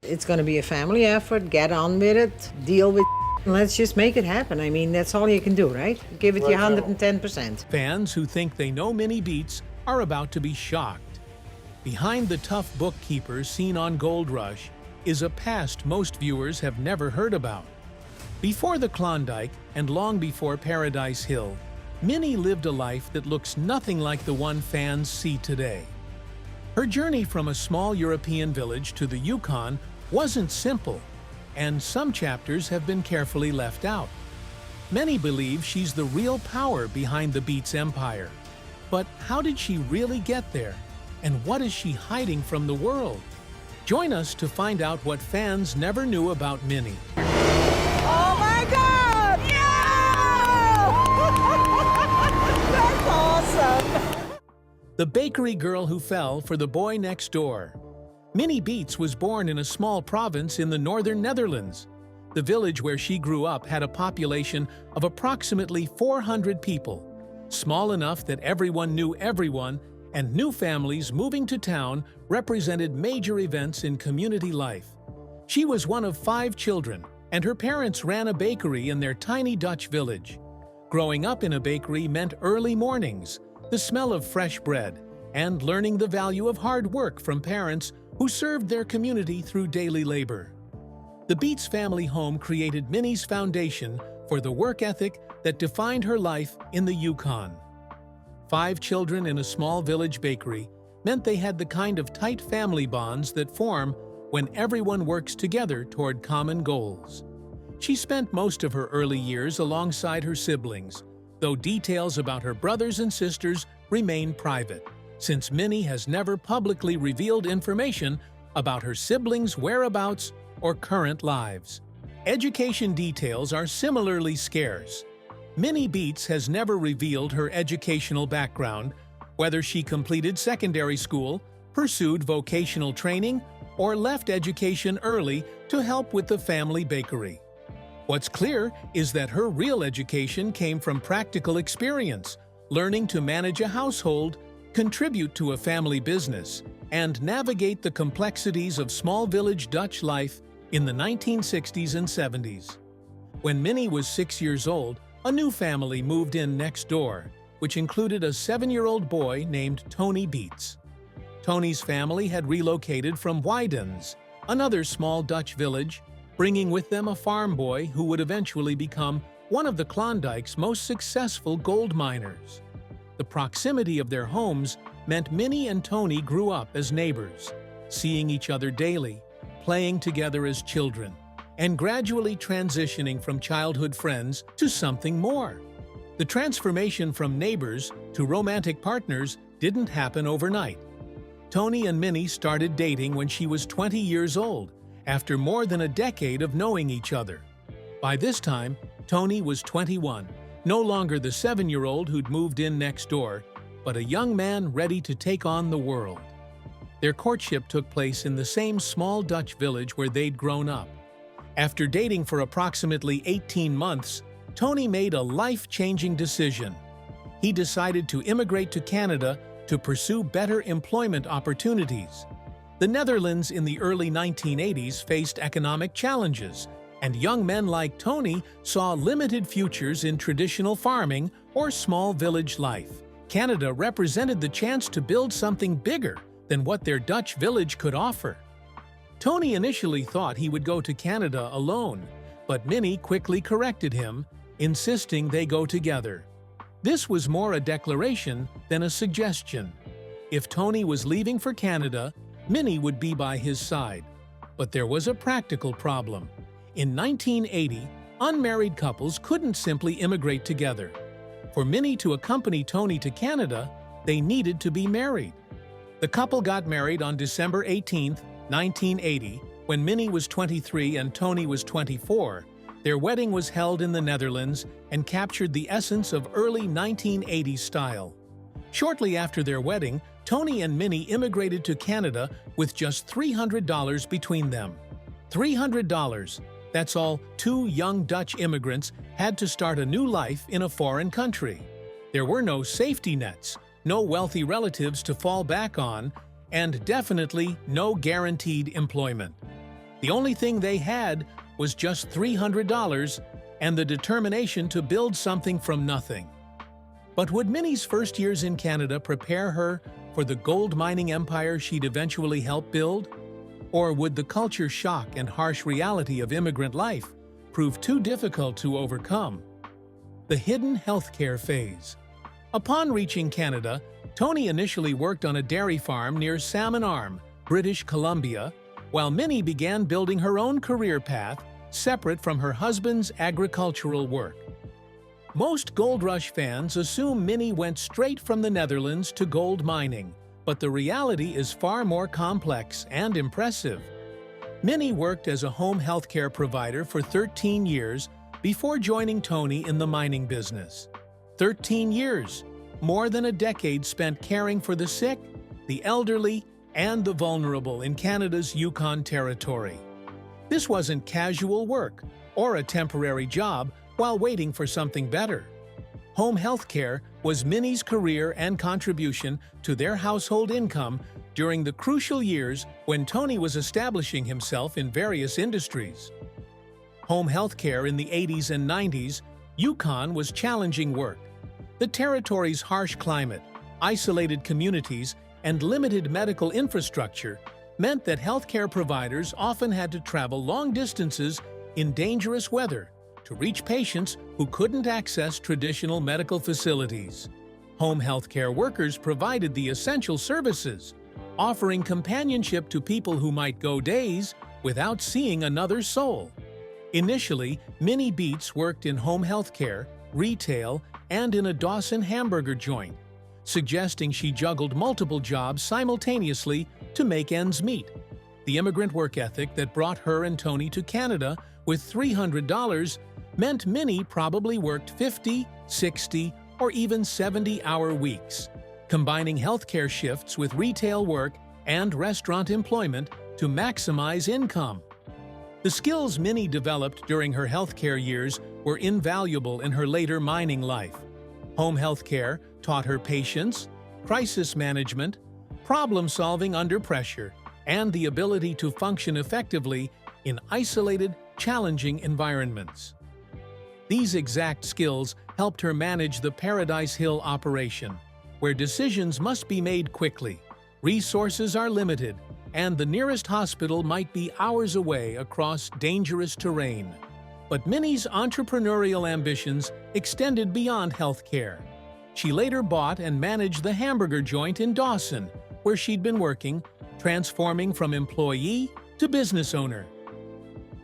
It's going to be a family effort. Get on with it. Deal with and let's just make it happen. I mean, that's all you can do, right? Give it your 110%. Fans who think they know Minnie Beets are about to be shocked. Behind the tough bookkeeper seen on Gold Rush is a past most viewers have never heard about. Before the Klondike and long before Paradise Hill, Minnie lived a life that looks nothing like the one fans see today. Her journey from a small European village to the Yukon wasn't simple, and some chapters have been carefully left out. Many believe she's the real power behind the Beets empire. But how did she really get there? And what is she hiding from the world? Join us to find out what fans never knew about Minnie. Oh my God! Yeah! That's awesome! The bakery girl who fell for the boy next door. Minnie Beets was born in a small province in the northern Netherlands. The village where she grew up had a population of approximately 400 people, small enough that everyone knew everyone, and new families moving to town represented major events in community life. She was one of 5 children, and her parents ran a bakery in their tiny Dutch village. Growing up in a bakery meant early mornings, the smell of fresh bread, and learning the value of hard work from parents who served their community through daily labor. The Beets family home created Minnie's foundation for the work ethic that defined her life in the Yukon. 5 children in a small village bakery meant they had the kind of tight family bonds that form when everyone works together toward common goals. She spent most of her early years alongside her siblings, though details about her brothers and sisters remain private, since Minnie has never publicly revealed information about her siblings' whereabouts or current lives. Education details are similarly scarce. Minnie Beets has never revealed her educational background, whether she completed secondary school, pursued vocational training, or left education early to help with the family bakery. What's clear is that her real education came from practical experience, learning to manage a household, contribute to a family business, and navigate the complexities of small village Dutch life in the 1960s and 70s. When Minnie was 6 years old, a new family moved in next door, which included a 7-year-old boy named Tony Beets. Tony's family had relocated from Weidens, another small Dutch village, bringing with them a farm boy who would eventually become one of the Klondike's most successful gold miners. The proximity of their homes meant Minnie and Tony grew up as neighbors, seeing each other daily, playing together as children, and gradually transitioning from childhood friends to something more. The transformation from neighbors to romantic partners didn't happen overnight. Tony and Minnie started dating when she was 20 years old, after more than a decade of knowing each other. By this time, Tony was 21, no longer the 7-year-old who'd moved in next door, but a young man ready to take on the world. Their courtship took place in the same small Dutch village where they'd grown up. After dating for approximately 18 months, Tony made a life-changing decision. He decided to immigrate to Canada to pursue better employment opportunities. The Netherlands in the early 1980s faced economic challenges, and young men like Tony saw limited futures in traditional farming or small village life. Canada represented the chance to build something bigger than what their Dutch village could offer. Tony initially thought he would go to Canada alone, but Minnie quickly corrected him, insisting they go together. This was more a declaration than a suggestion. If Tony was leaving for Canada, Minnie would be by his side. But there was a practical problem. In 1980, unmarried couples couldn't simply immigrate together. For Minnie to accompany Tony to Canada, they needed to be married. The couple got married on December 18, 1980, when Minnie was 23 and Tony was 24. Their wedding was held in the Netherlands and captured the essence of early 1980s style. Shortly after their wedding, Tony and Minnie immigrated to Canada with just $300 between them. $300, that's all 2 young Dutch immigrants had to start a new life in a foreign country. There were no safety nets, no wealthy relatives to fall back on, and definitely no guaranteed employment. The only thing they had was just $300 and the determination to build something from nothing. But would Minnie's first years in Canada prepare her for the gold mining empire she'd eventually help build? Or would the culture shock and harsh reality of immigrant life prove too difficult to overcome? The hidden healthcare phase. Upon reaching Canada, Tony initially worked on a dairy farm near Salmon Arm, British Columbia, while Minnie began building her own career path separate from her husband's agricultural work. Most Gold Rush fans assume Minnie went straight from the Netherlands to gold mining, but the reality is far more complex and impressive. Minnie worked as a home healthcare provider for 13 years before joining Tony in the mining business. 13 years, more than a decade spent caring for the sick, the elderly, and the vulnerable in Canada's Yukon territory. This wasn't casual work or a temporary job while waiting for something better. Home health care was Minnie's career and contribution to their household income during the crucial years when Tony was establishing himself in various industries. Home health care in the 80s and 90s, Yukon was challenging work. The territory's harsh climate, isolated communities, and limited medical infrastructure meant that healthcare providers often had to travel long distances in dangerous weather to reach patients who couldn't access traditional medical facilities. Home healthcare workers provided the essential services, offering companionship to people who might go days without seeing another soul. Initially, Minnie Beets worked in home healthcare, retail, and in a Dawson hamburger joint, suggesting she juggled multiple jobs simultaneously to make ends meet. The immigrant work ethic that brought her and Tony to Canada with $300 meant Minnie probably worked 50, 60, or even 70-hour weeks, combining healthcare shifts with retail work and restaurant employment to maximize income. The skills Minnie developed during her healthcare years were invaluable in her later mining life. Home healthcare taught her patience, crisis management, problem-solving under pressure, and the ability to function effectively in isolated, challenging environments. These exact skills helped her manage the Paradise Hill operation, where decisions must be made quickly, resources are limited, and the nearest hospital might be hours away across dangerous terrain. But Minnie's entrepreneurial ambitions extended beyond healthcare. She later bought and managed the hamburger joint in Dawson, where she'd been working, transforming from employee to business owner.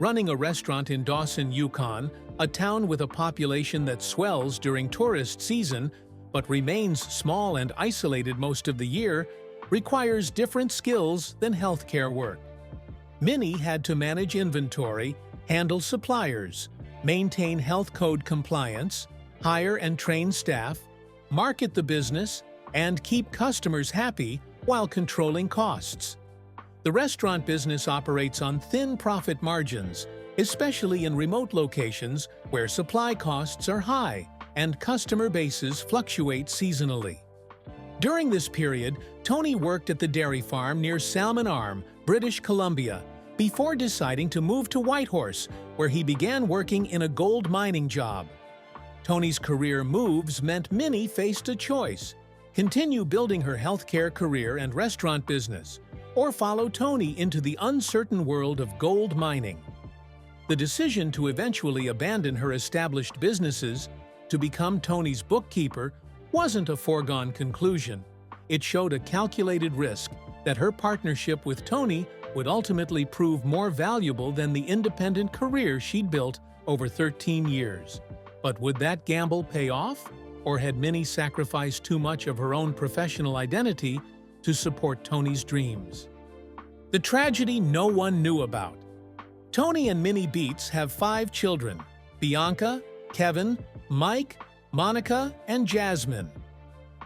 Running a restaurant in Dawson, Yukon, a town with a population that swells during tourist season but remains small and isolated most of the year, requires different skills than healthcare work. Minnie had to manage inventory, handle suppliers, maintain health code compliance, hire and train staff, market the business, and keep customers happy while controlling costs. The restaurant business operates on thin profit margins, especially in remote locations where supply costs are high and customer bases fluctuate seasonally. During this period, Tony worked at the dairy farm near Salmon Arm, British Columbia, before deciding to move to Whitehorse, where he began working in a gold mining job. Tony's career moves meant Minnie faced a choice: continue building her healthcare career and restaurant business, or follow Tony into the uncertain world of gold mining. The decision to eventually abandon her established businesses to become Tony's bookkeeper wasn't a foregone conclusion. It showed a calculated risk that her partnership with Tony would ultimately prove more valuable than the independent career she'd built over 13 years. But would that gamble pay off? Or had Minnie sacrificed too much of her own professional identity to support Tony's dreams? The tragedy no one knew about. Tony and Minnie Beets have 5 children: Bianca, Kevin, Mike, Monica, and Jasmine.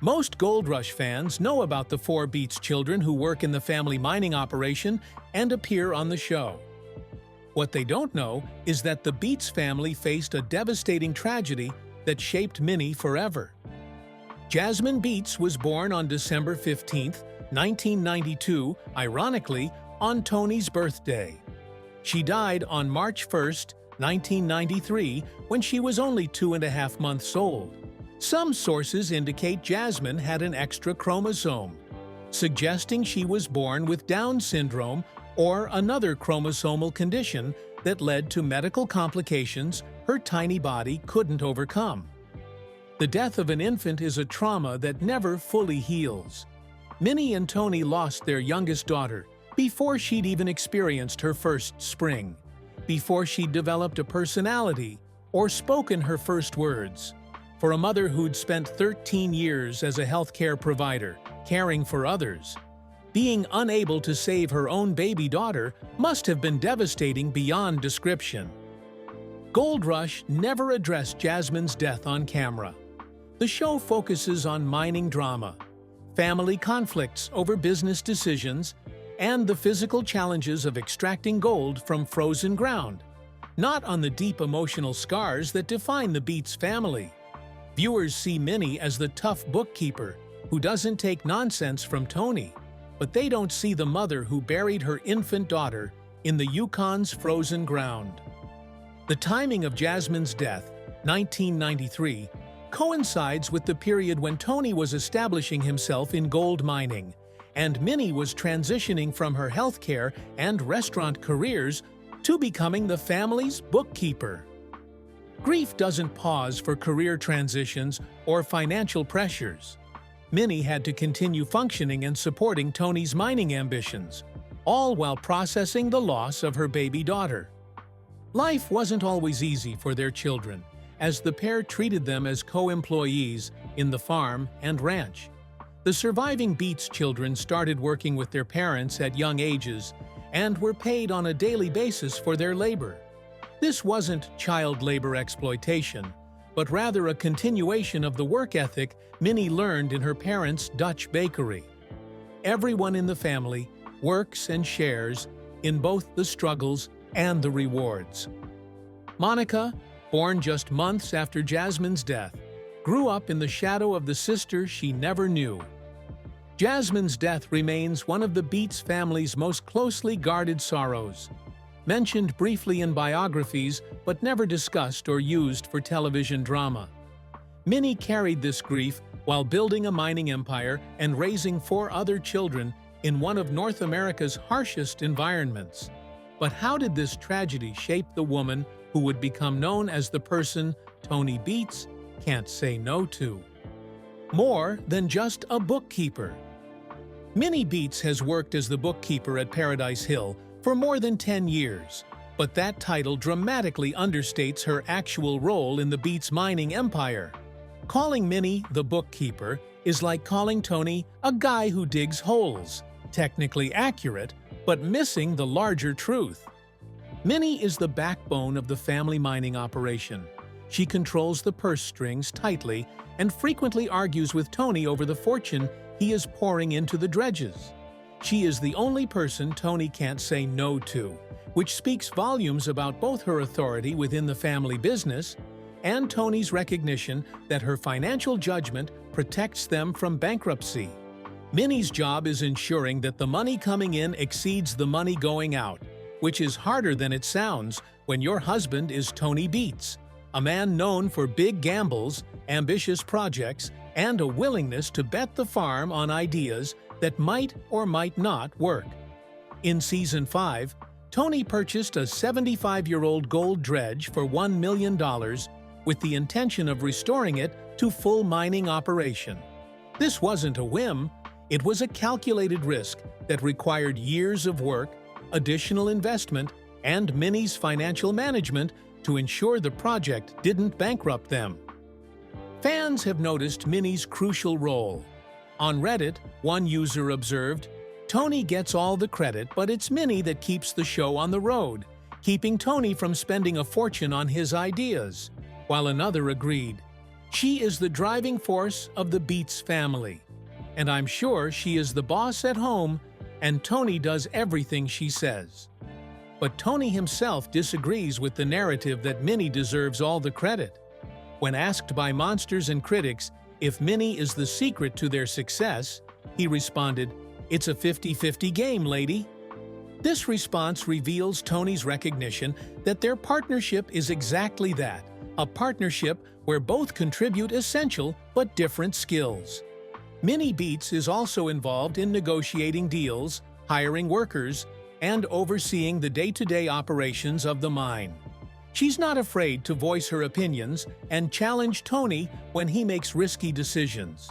Most Gold Rush fans know about the 4 Beets children who work in the family mining operation and appear on the show. What they don't know is that the Beets family faced a devastating tragedy that shaped Minnie forever. Jasmine Beets was born on December 15, 1992, ironically, on Tony's birthday. She died on March 1st, 1993, when she was only 2.5 months old. Some sources indicate Jasmine had an extra chromosome, suggesting she was born with Down syndrome or another chromosomal condition that led to medical complications her tiny body couldn't overcome. The death of an infant is a trauma that never fully heals. Minnie and Tony lost their youngest daughter before she'd even experienced her first spring, before she'd developed a personality or spoken her first words. For a mother who'd spent 13 years as a healthcare provider, caring for others, being unable to save her own baby daughter must have been devastating beyond description. Gold Rush never addressed Jasmine's death on camera. The show focuses on mining drama, family conflicts over business decisions, and the physical challenges of extracting gold from frozen ground, not on the deep emotional scars that define the Beets family. Viewers see Minnie as the tough bookkeeper who doesn't take nonsense from Tony, but they don't see the mother who buried her infant daughter in the Yukon's frozen ground. The timing of Jasmine's death, 1993, coincides with the period when Tony was establishing himself in gold mining, and Minnie was transitioning from her healthcare and restaurant careers to becoming the family's bookkeeper. Grief doesn't pause for career transitions or financial pressures. Minnie had to continue functioning and supporting Tony's mining ambitions, all while processing the loss of her baby daughter. Life wasn't always easy for their children, as the pair treated them as co-employees in the farm and ranch. The surviving Beets children started working with their parents at young ages and were paid on a daily basis for their labor. This wasn't child labor exploitation, but rather a continuation of the work ethic Minnie learned in her parents' Dutch bakery. Everyone in the family works and shares in both the struggles and the rewards. Monica, born just months after Jasmine's death, grew up in the shadow of the sister she never knew. Jasmine's death remains one of the Beets family's most closely guarded sorrows, mentioned briefly in biographies but never discussed or used for television drama. Minnie carried this grief while building a mining empire and raising 4 other children in one of North America's harshest environments. But how did this tragedy shape the woman who would become known as the person Tony Beets can't say no to? More than just a bookkeeper. Minnie Beets has worked as the bookkeeper at Paradise Hill for more than 10 years, but that title dramatically understates her actual role in the Beets mining empire. Calling Minnie the bookkeeper is like calling Tony a guy who digs holes, technically accurate, but missing the larger truth. Minnie is the backbone of the family mining operation. She controls the purse strings tightly and frequently argues with Tony over the fortune he is pouring into the dredges. She is the only person Tony can't say no to, which speaks volumes about both her authority within the family business and Tony's recognition that her financial judgment protects them from bankruptcy. Minnie's job is ensuring that the money coming in exceeds the money going out, which is harder than it sounds when your husband is Tony Beets, a man known for big gambles, ambitious projects, and a willingness to bet the farm on ideas that might or might not work. In Season 5, Tony purchased a 75-year-old gold dredge for $1 million with the intention of restoring it to full mining operation. This wasn't a whim. It was a calculated risk that required years of work, additional investment, and Minnie's financial management to ensure the project didn't bankrupt them. Fans have noticed Minnie's crucial role. On Reddit, one user observed, "Tony gets all the credit, but it's Minnie that keeps the show on the road, keeping Tony from spending a fortune on his ideas," while another agreed, "She is the driving force of the Beets family, and I'm sure she is the boss at home, and Tony does everything she says." But Tony himself disagrees with the narrative that Minnie deserves all the credit. When asked by monsters and critics if Minnie is the secret to their success, he responded, "It's a 50-50 game, lady." This response reveals Tony's recognition that their partnership is exactly that, a partnership where both contribute essential but different skills. Minnie Beets is also involved in negotiating deals, hiring workers, and overseeing the day-to-day operations of the mine. She's not afraid to voice her opinions and challenge Tony when he makes risky decisions.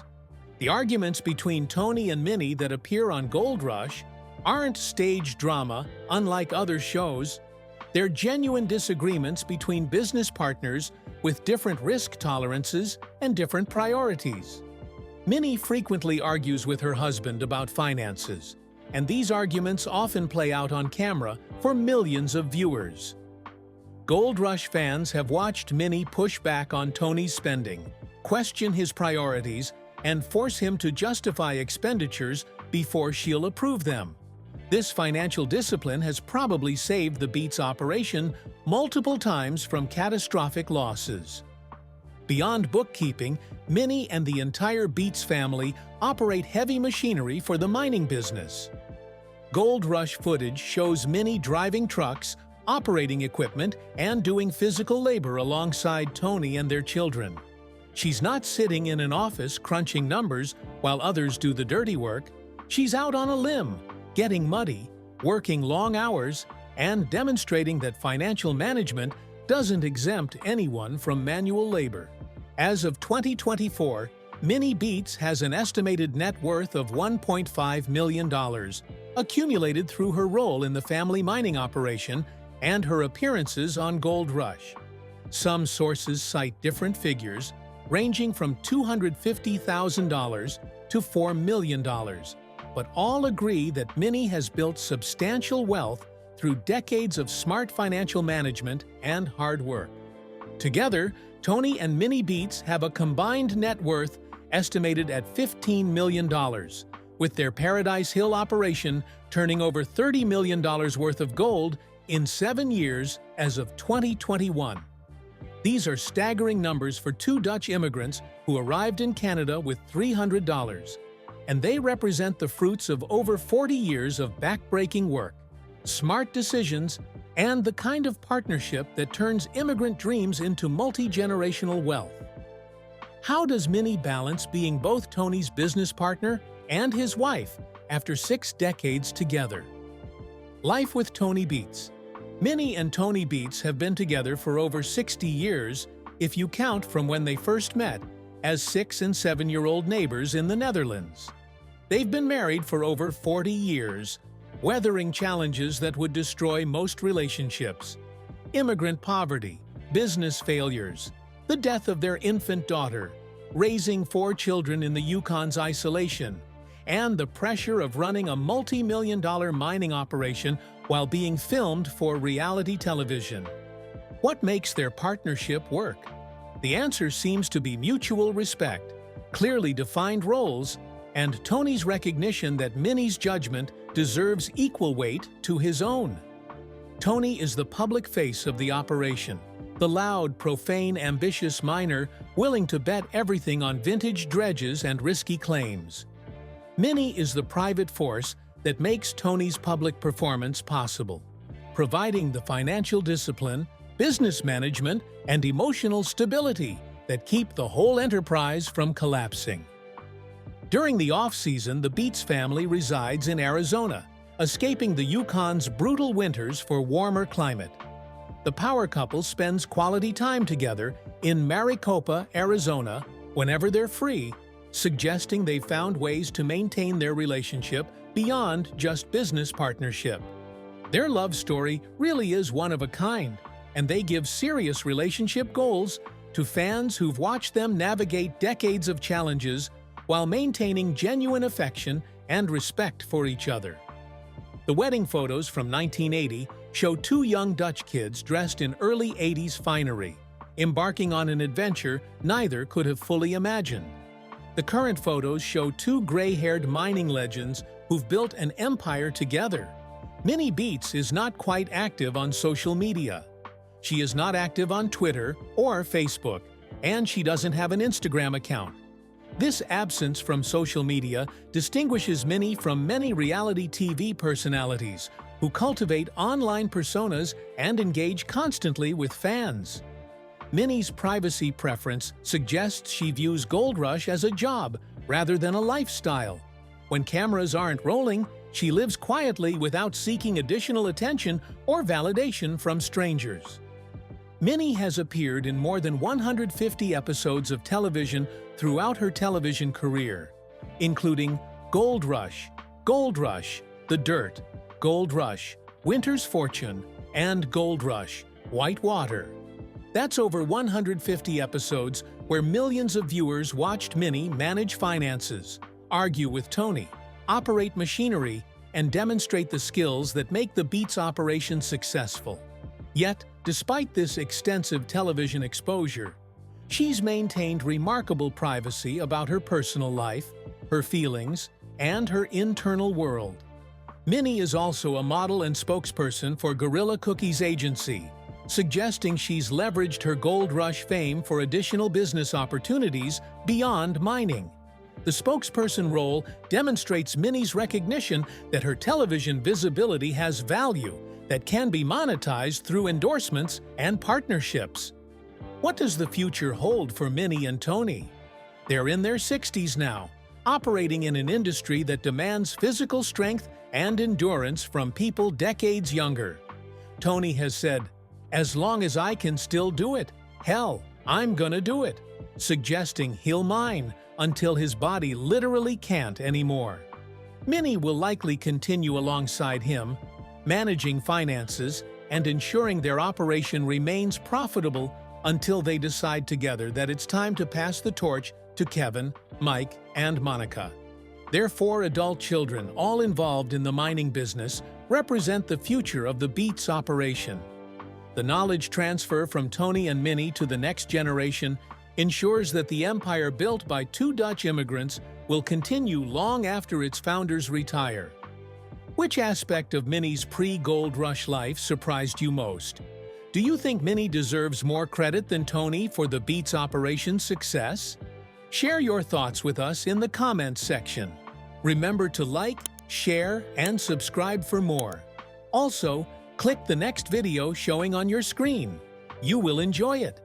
The arguments between Tony and Minnie that appear on Gold Rush aren't stage drama, unlike other shows. They're genuine disagreements between business partners with different risk tolerances and different priorities. Minnie frequently argues with her husband about finances, and these arguments often play out on camera for millions of viewers. Gold Rush fans have watched Minnie push back on Tony's spending, question his priorities, and force him to justify expenditures before she'll approve them. This financial discipline has probably saved the Beets operation multiple times from catastrophic losses. Beyond bookkeeping, Minnie and the entire Beets family operate heavy machinery for the mining business. Gold Rush footage shows Minnie driving trucks, operating equipment, and doing physical labor alongside Tony and their children. She's not sitting in an office crunching numbers while others do the dirty work. She's out on a limb, getting muddy, working long hours, and demonstrating that financial management doesn't exempt anyone from manual labor. As of 2024, Minnie Beets has an estimated net worth of $1.5 million, accumulated through her role in the family mining operation and her appearances on Gold Rush. Some sources cite different figures, ranging from $250,000 to $4 million, but all agree that Minnie has built substantial wealth through decades of smart financial management and hard work. Together, Tony and Minnie Beets have a combined net worth estimated at $15 million, with their Paradise Hill operation turning over $30 million worth of gold in 7 years as of 2021. These are staggering numbers for two Dutch immigrants who arrived in Canada with $300, and they represent the fruits of over 40 years of backbreaking work, smart decisions, and the kind of partnership that turns immigrant dreams into multi-generational wealth. How does Minnie balance being both Tony's business partner and his wife after 6 decades together? Life with Tony Beets. Minnie and Tony Beets have been together for over 60 years if you count from when they first met as 6- and 7-year-old neighbors in the Netherlands. They've been married for over 40 years, weathering challenges that would destroy most relationships: immigrant poverty, business failures, the death of their infant daughter, raising 4 children in the Yukon's isolation, and the pressure of running a multi-million-dollar mining operation while being filmed for reality television. What makes their partnership work? The answer seems to be mutual respect, clearly defined roles, and Tony's recognition that Minnie's judgment deserves equal weight to his own. Tony is the public face of the operation, the loud, profane, ambitious miner willing to bet everything on vintage dredges and risky claims. Minnie is the private force that makes Tony's public performance possible, providing the financial discipline, business management, and emotional stability that keep the whole enterprise from collapsing. During the off-season, the Beets family resides in Arizona, escaping the Yukon's brutal winters for warmer climate. The power couple spends quality time together in Maricopa, Arizona, whenever they're free, suggesting they've found ways to maintain their relationship beyond just business partnership. Their love story really is one of a kind, and they give serious relationship goals to fans who've watched them navigate decades of challenges while maintaining genuine affection and respect for each other. The wedding photos from 1980 show 2 young Dutch kids dressed in early 80s finery, embarking on an adventure neither could have fully imagined. The current photos show 2 gray-haired mining legends who've built an empire together. Minnie Beets is not quite active on social media. She is not active on Twitter or Facebook, and she doesn't have an Instagram account. This absence from social media distinguishes Minnie from many reality TV personalities who cultivate online personas and engage constantly with fans. Minnie's privacy preference suggests she views Gold Rush as a job rather than a lifestyle. When cameras aren't rolling, she lives quietly without seeking additional attention or validation from strangers. Minnie has appeared in more than 150 episodes of television throughout her television career, including Gold Rush, The Dirt, Gold Rush, Winter's Fortune, and Gold Rush, White Water. That's over 150 episodes where millions of viewers watched Minnie manage finances, argue with Tony, operate machinery, and demonstrate the skills that make the Beets operation successful. Yet, despite this extensive television exposure, she's maintained remarkable privacy about her personal life, her feelings, and her internal world. Minnie is also a model and spokesperson for Gorilla Cookies Agency, suggesting she's leveraged her Gold Rush fame for additional business opportunities beyond mining. The spokesperson role demonstrates Minnie's recognition that her television visibility has value that can be monetized through endorsements and partnerships. What does the future hold for Minnie and Tony? They're in their 60s now, operating in an industry that demands physical strength and endurance from people decades younger. Tony has said, "As long as I can still do it, hell, I'm gonna do it," suggesting he'll mine until his body literally can't anymore. Minnie will likely continue alongside him, managing finances and ensuring their operation remains profitable until they decide together that it's time to pass the torch to Kevin, Mike, and Monica. Their 4 adult children, all involved in the mining business, represent the future of the Beets operation. The knowledge transfer from Tony and Minnie to the next generation ensures that the empire built by 2 Dutch immigrants will continue long after its founders retire. Which aspect of Minnie's pre-Gold Rush life surprised you most? Do you think Minnie deserves more credit than Tony for the Beets operation's success? Share your thoughts with us in the comments section. Remember to like, share, and subscribe for more. Also, click the next video showing on your screen. You will enjoy it.